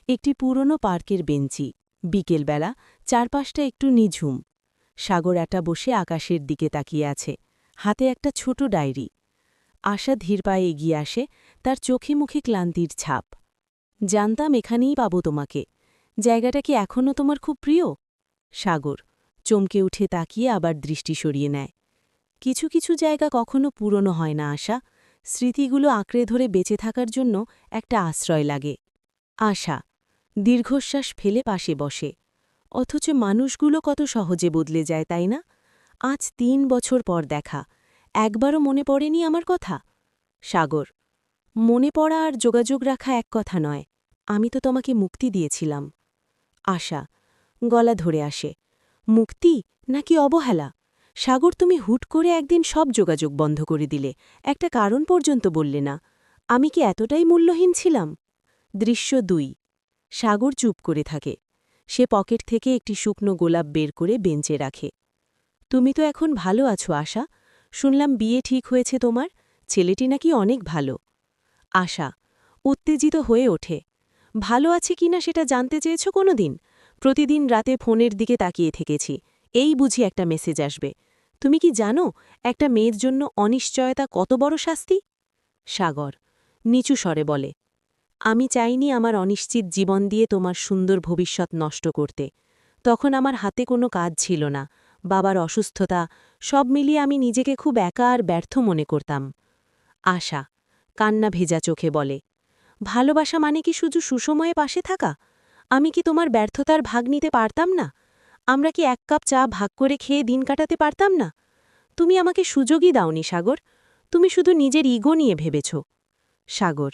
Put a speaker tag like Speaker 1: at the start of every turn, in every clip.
Speaker 1: একটি পুরনো পার্কের বেঞ্চি বিকেলবেলা চারপাশটা একটু নিঝুম। সাগর একটা বসে আকাশের দিকে তাকিয়ে আছে, হাতে একটা ছোট ডায়েরি। আশা ধীর পায়ে এগিয়ে আসে, তার চোখে মুখে ক্লান্তির ছাপ। জানতাম এখানেই পাবো তোমাকে। জায়গাটা কি এখনও তোমার খুব প্রিয়? সাগর চমকে উঠে তাকিয়ে আবার দৃষ্টি সরিয়ে নেয়। কিছু কিছু জায়গা কখনো পুরনো হয় না আশা, স্মৃতিগুলো আঁকড়ে ধরে বেঁচে থাকার জন্য একটা আশ্রয় লাগে। আশা দীর্ঘশ্বাস ফেলে পাশে বসে। অথচ মানুষগুলো কত সহজে বদলে যায়, তাই না? আজ ৩ বছর পর দেখা, একবারও মনে পড়েনি আমার কথা? সাগর মনে পড়া আর যোগাযোগ রাখা এক কথা নয়। আমি তো তোমাকে মুক্তি দিয়েছিলাম। আশা গলা ধরে আসে। মুক্তি নাকি অবহেলা? সাগর, তুমি হুট করে একদিন সব যোগাযোগ বন্ধ করে দিলে, একটা কারণ পর্যন্ত বললে না। আমি কি এতটাই মূল্যহীন ছিলাম? দৃশ্য ২। সাগর চুপ করে থাকে। সে পকেট থেকে একটি শুকনো গোলাপ বের করে বেঞ্চে রাখে। তুমি তো এখন ভালো আছো আশা? শুনলাম বিয়ে ঠিক হয়েছে তোমার, ছেলেটি নাকি অনেক ভালো। আশা উত্তেজিত হয়ে ওঠে। ভালো আছে কিনা সেটা জানতে চেয়েছ কোনোদিন? প্রতিদিন রাতে ফোনের দিকে তাকিয়ে থেকেছি, এই বুঝি একটা মেসেজ আসবে। তুমি কি জানো একটা মেয়ের জন্য অনিশ্চয়তা কত বড় শাস্তি? সাগর নিচু স্বরে বলে, আমি চাইনি আমার অনিশ্চিত জীবন দিয়ে তোমার সুন্দর ভবিষ্যৎ নষ্ট করতে। তখন আমার হাতে কোনো কাজ ছিল না, বাবার অসুস্থতা, সব মিলিয়ে আমি নিজেকে খুব একা আর ব্যর্থ মনে করতাম। আশা কান্না ভেজা চোখে বলে, ভালোবাসা মানে কি শুধু সুসময়ে পাশে থাকা? আমি কি তোমার ব্যর্থতার ভাগ নিতে পারতাম না? আমরা কি এক কাপ চা ভাগ করে খেয়ে দিন কাটাতে পারতাম না? তুমি আমাকে সুযোগই দাওনি সাগর, তুমি শুধু নিজের ইগো নিয়ে ভেবেছ। সাগর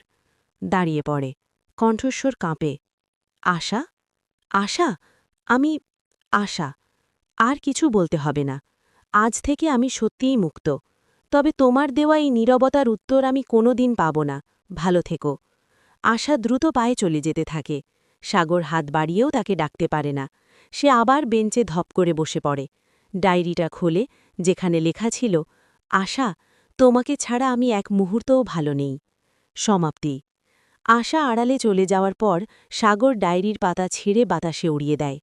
Speaker 1: দাঁড়িয়ে পড়ে, কণ্ঠস্বর কাঁপে। আশা আশা আমি আশা আর কিছু বলতে হবে না। আজ থেকে আমি সত্যিই মুক্ত। তবে তোমার দেওয়া এই নীরবতার উত্তর আমি কোনোদিন পাব না। ভালো থেকো। আশা দ্রুত পায়ে চলে যেতে থাকে। সাগর হাত বাড়িয়েও তাকে ডাকতে পারে না। সে আবার বেঞ্চে ধপ করে বসে পড়ে। ডায়েরিটা খোলে, যেখানে লেখা ছিল, আশা, তোমাকে ছাড়া আমি এক মুহূর্তও ভালো নেই। সমাপ্তি। আশা আড়ালে চলে যাওয়ার পর সাগর ডায়েরির পাতা ছিঁড়ে বাতাসে উড়িয়ে দেয়।